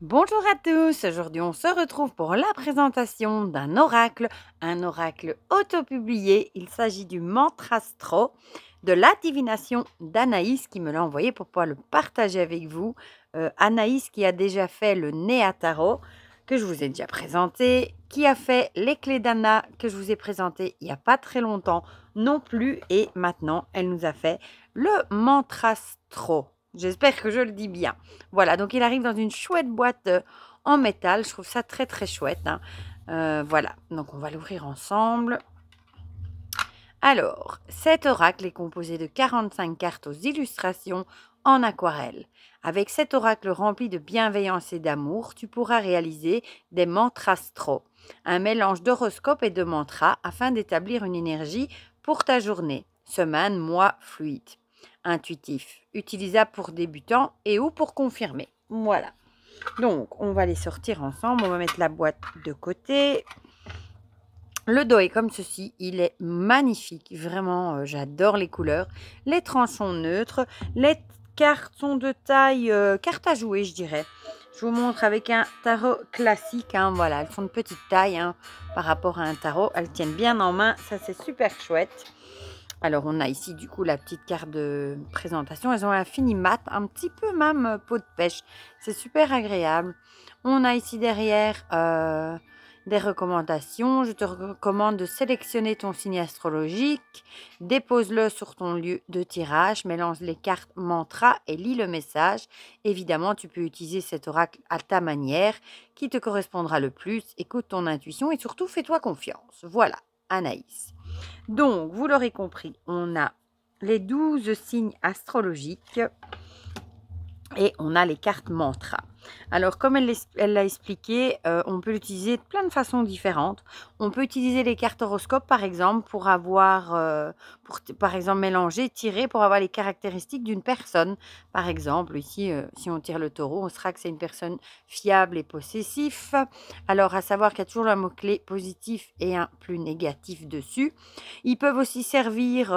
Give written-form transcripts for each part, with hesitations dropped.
Bonjour à tous, aujourd'hui on se retrouve pour la présentation d'un oracle, un oracle auto-publié. Il s'agit du mantrastro de la divination d'Anaïs qui me l'a envoyé pour pouvoir le partager avec vous. Anaïs qui a déjà fait le Néataro que je vous ai déjà présenté, qui a fait les clés d'Anna que je vous ai présenté il n'y a pas très longtemps non plus et maintenant elle nous a fait le mantrastro. J'espère que je le dis bien. Voilà, donc il arrive dans une chouette boîte en métal. Je trouve ça très très chouette, hein. Voilà, donc on va l'ouvrir ensemble. Alors, cet oracle est composé de 45 cartes aux illustrations en aquarelle. Avec cet oracle rempli de bienveillance et d'amour, tu pourras réaliser des mantrastros, un mélange d'horoscope et de mantras afin d'établir une énergie pour ta journée, semaine, mois, fluide, intuitif, utilisable pour débutants et ou pour confirmer. Voilà. Donc, on va les sortir ensemble. On va mettre la boîte de côté. Le dos est comme ceci, il est magnifique, vraiment, j'adore les couleurs. Les tranches sont neutres, les cartes sont de taille, carte à jouer, je dirais. Je vous montre avec un tarot classique, hein, voilà, elles sont de petite taille hein, par rapport à un tarot. Elles tiennent bien en main, ça c'est super chouette. Alors on a ici du coup la petite carte de présentation. Elles ont un fini mat, un petit peu même peau de pêche. C'est super agréable. On a ici derrière des recommandations. Je te recommande de sélectionner ton signe astrologique. Dépose-le sur ton lieu de tirage. Mélange les cartes mantra et lis le message. Évidemment, tu peux utiliser cet oracle à ta manière qui te correspondra le plus. Écoute ton intuition et surtout fais-toi confiance. Voilà, Anaïs. Donc, vous l'aurez compris, on a les 12 signes astrologiques et on a les cartes mantra. Alors, comme elle l'a expliqué, on peut l'utiliser de plein de façons différentes. On peut utiliser les cartes horoscopes, par exemple, pour avoir, par exemple, mélanger, tirer pour avoir les caractéristiques d'une personne. Par exemple, ici, si on tire le taureau, on saura que c'est une personne fiable et possessif. Alors, à savoir qu'il y a toujours un mot-clé positif et un plus négatif dessus. Ils peuvent aussi servir...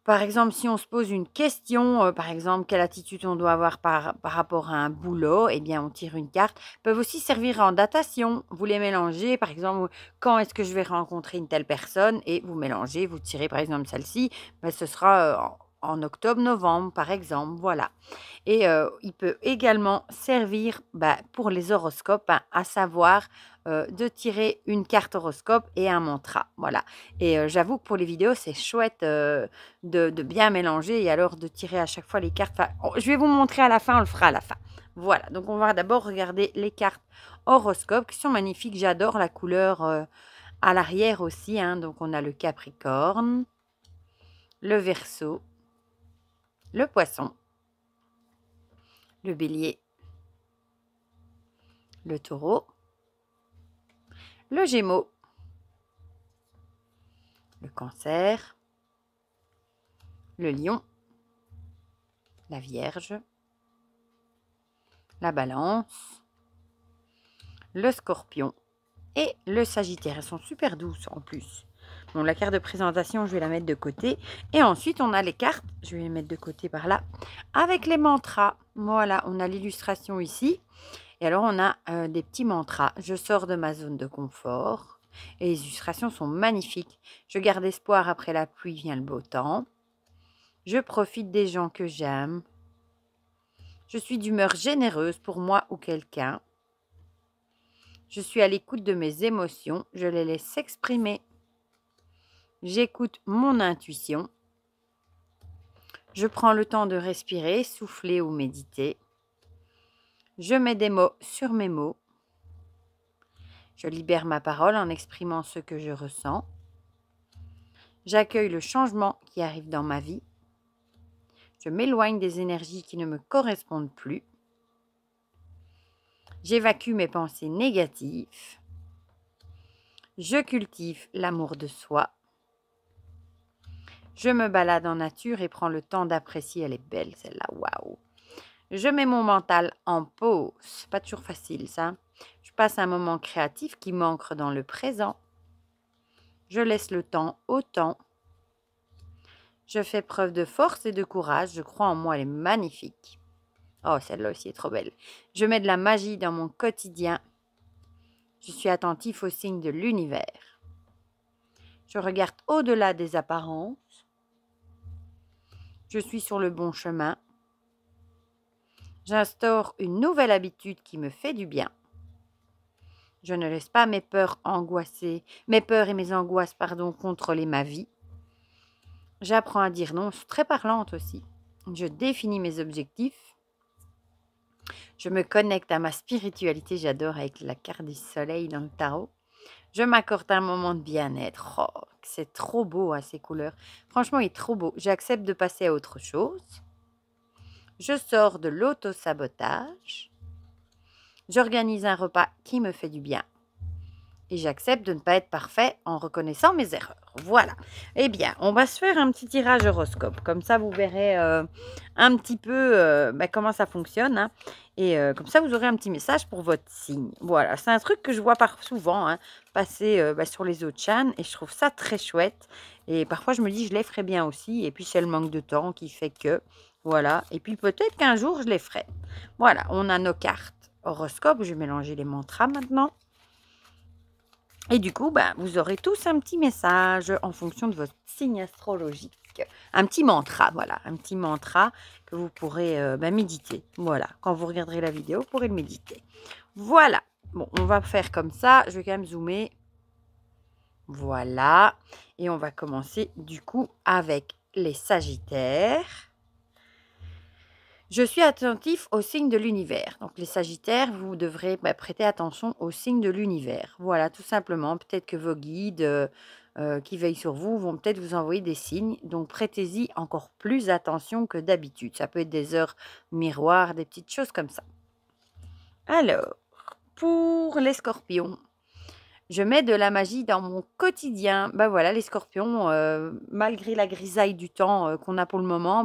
par exemple, si on se pose une question, par exemple, quelle attitude on doit avoir par rapport à un boulot, eh bien, on tire une carte. Ils peuvent aussi servir en datation. Vous les mélangez, par exemple, quand est-ce que je vais rencontrer une telle personne et vous mélangez, vous tirez par exemple celle-ci, ben, ce sera en octobre, novembre, par exemple, voilà. Et il peut également servir pour les horoscopes, hein, à savoir de tirer une carte horoscope et un mantra. Voilà. Et j'avoue que pour les vidéos, c'est chouette de bien mélanger et alors de tirer à chaque fois les cartes. Enfin, je vais vous montrer à la fin, on le fera à la fin. Voilà, donc on va d'abord regarder les cartes horoscopes qui sont magnifiques. J'adore la couleur à l'arrière aussi, hein. Donc on a le Capricorne, le Verseau, le Poisson, le Bélier, le Taureau, le Gémeaux, le Cancer, le Lion, la Vierge, la Balance, le Scorpion et le Sagittaire. Elles sont super douces en plus. Bon, la carte de présentation, je vais la mettre de côté. Et ensuite, on a les cartes, je vais les mettre de côté par là, avec les mantras. Voilà, on a l'illustration ici. Et alors, on a des petits mantras. Je sors de ma zone de confort. Et les illustrations sont magnifiques. Je garde espoir, après la pluie vient le beau temps. Je profite des gens que j'aime. Je suis d'humeur généreuse pour moi ou quelqu'un. Je suis à l'écoute de mes émotions. Je les laisse s'exprimer. J'écoute mon intuition. Je prends le temps de respirer, souffler ou méditer. Je mets des mots sur mes mots. Je libère ma parole en exprimant ce que je ressens. J'accueille le changement qui arrive dans ma vie. Je m'éloigne des énergies qui ne me correspondent plus. J'évacue mes pensées négatives. Je cultive l'amour de soi. Je me balade en nature et prends le temps d'apprécier. Elle est belle celle-là, waouh! Je mets mon mental en pause. C'est pas toujours facile ça. Je passe un moment créatif qui m'ancre dans le présent. Je laisse le temps au temps. Je fais preuve de force et de courage. Je crois en moi, elle est magnifique. Oh, celle-là aussi est trop belle. Je mets de la magie dans mon quotidien. Je suis attentif aux signes de l'univers. Je regarde au-delà des apparences. Je suis sur le bon chemin. J'instaure une nouvelle habitude qui me fait du bien. Je ne laisse pas mes peurs et mes angoisses, contrôler ma vie. J'apprends à dire non, c'est très parlante aussi. Je définis mes objectifs. Je me connecte à ma spiritualité, j'adore avec la carte du soleil dans le tarot. Je m'accorde un moment de bien-être. Oh, c'est trop beau, hein, ces couleurs. Franchement, il est trop beau. J'accepte de passer à autre chose. Je sors de l'auto-sabotage. J'organise un repas qui me fait du bien. Et j'accepte de ne pas être parfait en reconnaissant mes erreurs. Voilà. Eh bien, on va se faire un petit tirage horoscope. Comme ça, vous verrez un petit peu comment ça fonctionne. Hein. Et comme ça, vous aurez un petit message pour votre signe. Voilà. C'est un truc que je vois souvent passer sur les autres chaînes. Et je trouve ça très chouette. Et parfois, je me dis, je les ferai bien aussi. Et puis, c'est le manque de temps qui fait que... Voilà. Et puis, peut-être qu'un jour, je les ferai. Voilà. On a nos cartes horoscope. Je vais mélanger les mantras maintenant. Et du coup, vous aurez tous un petit message en fonction de votre signe astrologique. Un petit mantra, voilà. Un petit mantra que vous pourrez méditer. Voilà. Quand vous regarderez la vidéo, vous pourrez le méditer. Voilà. Bon, on va faire comme ça. Je vais quand même zoomer. Voilà. Et on va commencer du coup avec les Sagittaires. Je suis attentif aux signes de l'univers. Donc, les Sagittaires, vous devrez prêter attention aux signes de l'univers. Voilà, tout simplement. Peut-être que vos guides qui veillent sur vous vont peut-être vous envoyer des signes. Donc, prêtez-y encore plus attention que d'habitude. Ça peut être des heures miroirs, des petites choses comme ça. Alors, pour les Scorpions, je mets de la magie dans mon quotidien. Voilà, les Scorpions, malgré la grisaille du temps qu'on a pour le moment,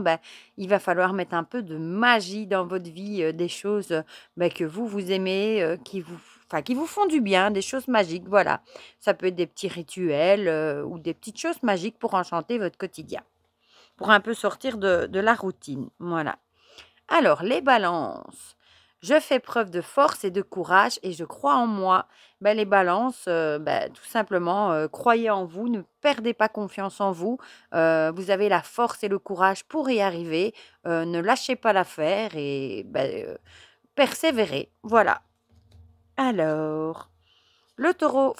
il va falloir mettre un peu de magie dans votre vie, des choses que vous aimez, qui vous font du bien, des choses magiques, voilà. Ça peut être des petits rituels ou des petites choses magiques pour enchanter votre quotidien, pour un peu sortir de la routine, voilà. Alors, les balances. Je fais preuve de force et de courage et je crois en moi. Les balances, tout simplement, croyez en vous, ne perdez pas confiance en vous. Vous avez la force et le courage pour y arriver. Ne lâchez pas l'affaire et persévérez. Voilà. Alors, les taureaux,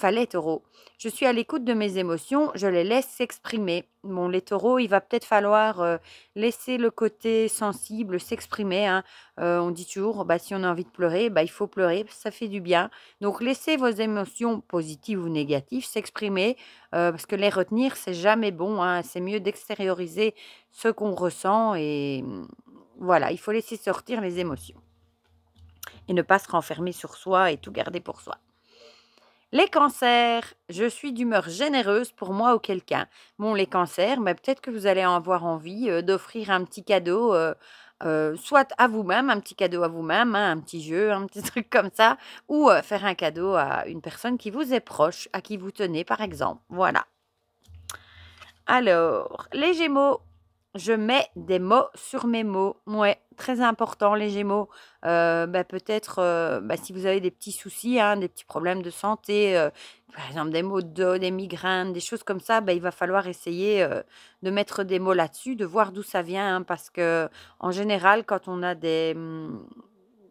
je suis à l'écoute de mes émotions, je les laisse s'exprimer. Bon, les taureaux, il va peut-être falloir laisser le côté sensible s'exprimer. Hein. On dit toujours, si on a envie de pleurer, il faut pleurer, ça fait du bien. Donc, laissez vos émotions positives ou négatives s'exprimer, parce que les retenir, c'est jamais bon. Hein. C'est mieux d'extérioriser ce qu'on ressent et voilà, il faut laisser sortir les émotions. Et ne pas se renfermer sur soi et tout garder pour soi. Les cancers, je suis d'humeur généreuse pour moi ou quelqu'un. Bon, les cancers, peut-être que vous allez en avoir envie d'offrir un petit cadeau, soit à vous-même, un petit cadeau à vous-même, hein, un petit jeu, un petit truc comme ça, ou faire un cadeau à une personne qui vous est proche, à qui vous tenez par exemple. Voilà. Alors, les Gémeaux, je mets des mots sur mes mots. Ouais, très important les Gémeaux. Peut-être si vous avez des petits soucis, hein, des petits problèmes de santé, par exemple des maux de dos, des migraines, des choses comme ça, il va falloir essayer de mettre des mots là-dessus, de voir d'où ça vient, hein, parce que en général, quand on a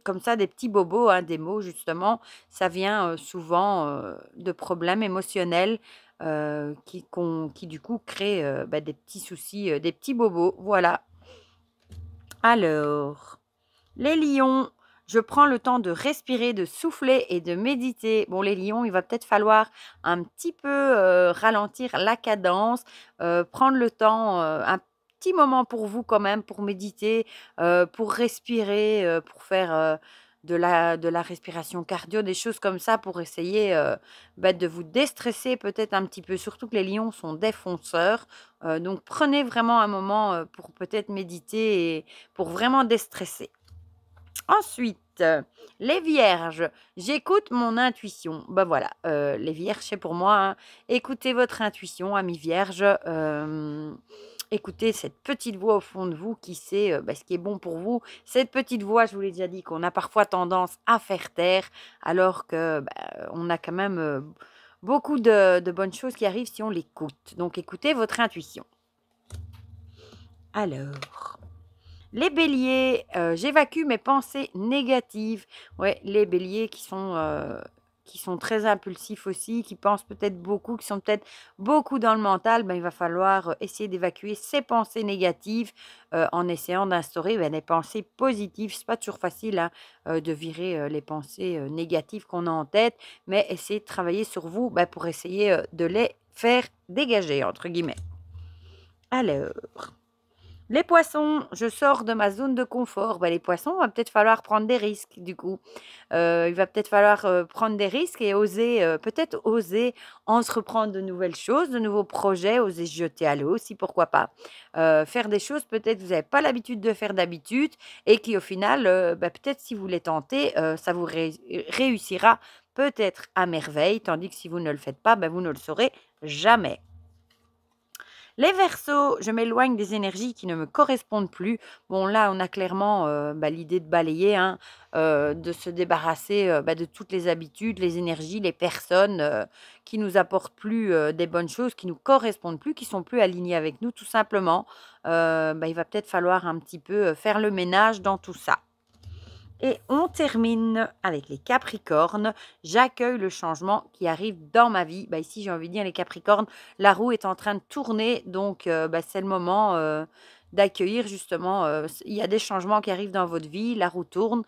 comme ça, des petits bobos, hein, des mots justement, ça vient souvent de problèmes émotionnels qui du coup créent des petits soucis, des petits bobos. Voilà. Alors, les lions, je prends le temps de respirer, de souffler et de méditer. Bon, les lions, il va peut-être falloir un petit peu ralentir la cadence, prendre le temps, un petit moment pour vous quand même, pour méditer, pour respirer, pour faire de la respiration cardio, des choses comme ça pour essayer de vous déstresser peut-être un petit peu. Surtout que les lions sont des fonceurs. Donc, prenez vraiment un moment pour peut-être méditer et pour vraiment déstresser. Ensuite, les vierges, j'écoute mon intuition. Voilà, les vierges, c'est pour moi. Hein. Écoutez votre intuition, amis vierges. Écoutez cette petite voix au fond de vous qui sait ce qui est bon pour vous. Cette petite voix, je vous l'ai déjà dit, qu'on a parfois tendance à faire taire, alors que on a quand même beaucoup de bonnes choses qui arrivent si on l'écoute. Donc écoutez votre intuition. Alors, les béliers, j'évacue mes pensées négatives. Ouais, les béliers qui sont très impulsifs aussi, qui pensent peut-être beaucoup, qui sont peut-être beaucoup dans le mental, il va falloir essayer d'évacuer ces pensées négatives en essayant d'instaurer des pensées positives. C'est pas toujours facile hein, de virer les pensées négatives qu'on a en tête, mais essayez de travailler sur vous pour essayer de les faire dégager, entre guillemets. Alors, les poissons, je sors de ma zone de confort. Les poissons, il va peut-être falloir prendre des risques du coup. Il va peut-être falloir prendre des risques et oser, peut-être oser entreprendre de nouvelles choses, de nouveaux projets, oser se jeter à l'eau aussi, pourquoi pas. Faire des choses peut-être que vous n'avez pas l'habitude de faire d'habitude et qui au final, peut-être si vous les tentez, ça vous réussira peut-être à merveille, tandis que si vous ne le faites pas, vous ne le saurez jamais. Les Verseaux, je m'éloigne des énergies qui ne me correspondent plus. Bon, là, on a clairement l'idée de balayer, hein, de se débarrasser de toutes les habitudes, les énergies, les personnes qui nous apportent plus des bonnes choses, qui nous correspondent plus, qui sont plus alignées avec nous, tout simplement. Il va peut-être falloir un petit peu faire le ménage dans tout ça. Et on termine avec les Capricornes. J'accueille le changement qui arrive dans ma vie. Ici, j'ai envie de dire, les Capricornes, la roue est en train de tourner. Donc, c'est le moment d'accueillir justement. Il y a des changements qui arrivent dans votre vie. La roue tourne.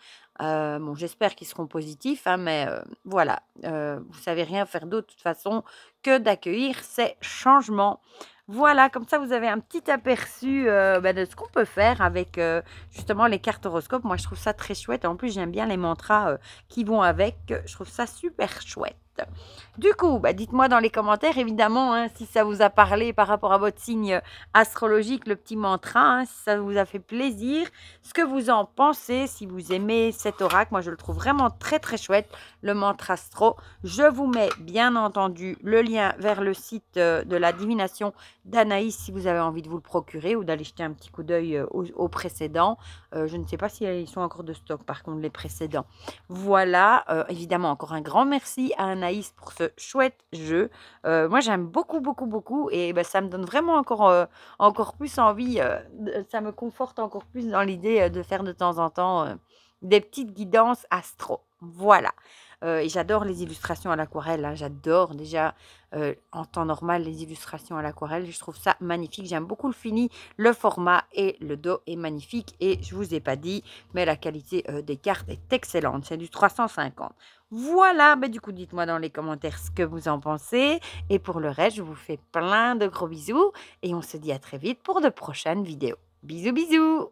J'espère qu'ils seront positifs. Hein, mais voilà, vous ne savez rien faire d'autre de toute façon que d'accueillir ces changements. Voilà, comme ça, vous avez un petit aperçu de ce qu'on peut faire avec justement les cartes horoscopes. Moi, je trouve ça très chouette. En plus, j'aime bien les mantras qui vont avec. Je trouve ça super chouette. Du coup, dites-moi dans les commentaires, évidemment, hein, si ça vous a parlé par rapport à votre signe astrologique, le petit mantra, hein, si ça vous a fait plaisir, ce que vous en pensez, si vous aimez cet oracle. Moi, je le trouve vraiment très, très chouette, le mantra astro. Je vous mets, bien entendu, le lien vers le site de la divination d'Anaïs si vous avez envie de vous le procurer ou d'aller jeter un petit coup d'œil aux précédents. Je ne sais pas si ils sont encore de stock, par contre, les précédents. Voilà, évidemment, encore un grand merci à Anaïs pour ce chouette jeu. Moi, j'aime beaucoup, beaucoup, beaucoup et ça me donne vraiment encore plus envie, ça me conforte encore plus dans l'idée de faire de temps en temps des petites guidances astro. Voilà. Et j'adore les illustrations à l'aquarelle. Hein. J'adore déjà en temps normal les illustrations à l'aquarelle. Je trouve ça magnifique. J'aime beaucoup le fini. Le format et le dos est magnifique. Et je ne vous ai pas dit, mais la qualité des cartes est excellente. C'est du 350. Voilà, du coup, dites-moi dans les commentaires ce que vous en pensez. Et pour le reste, je vous fais plein de gros bisous. Et on se dit à très vite pour de prochaines vidéos. Bisous, bisous!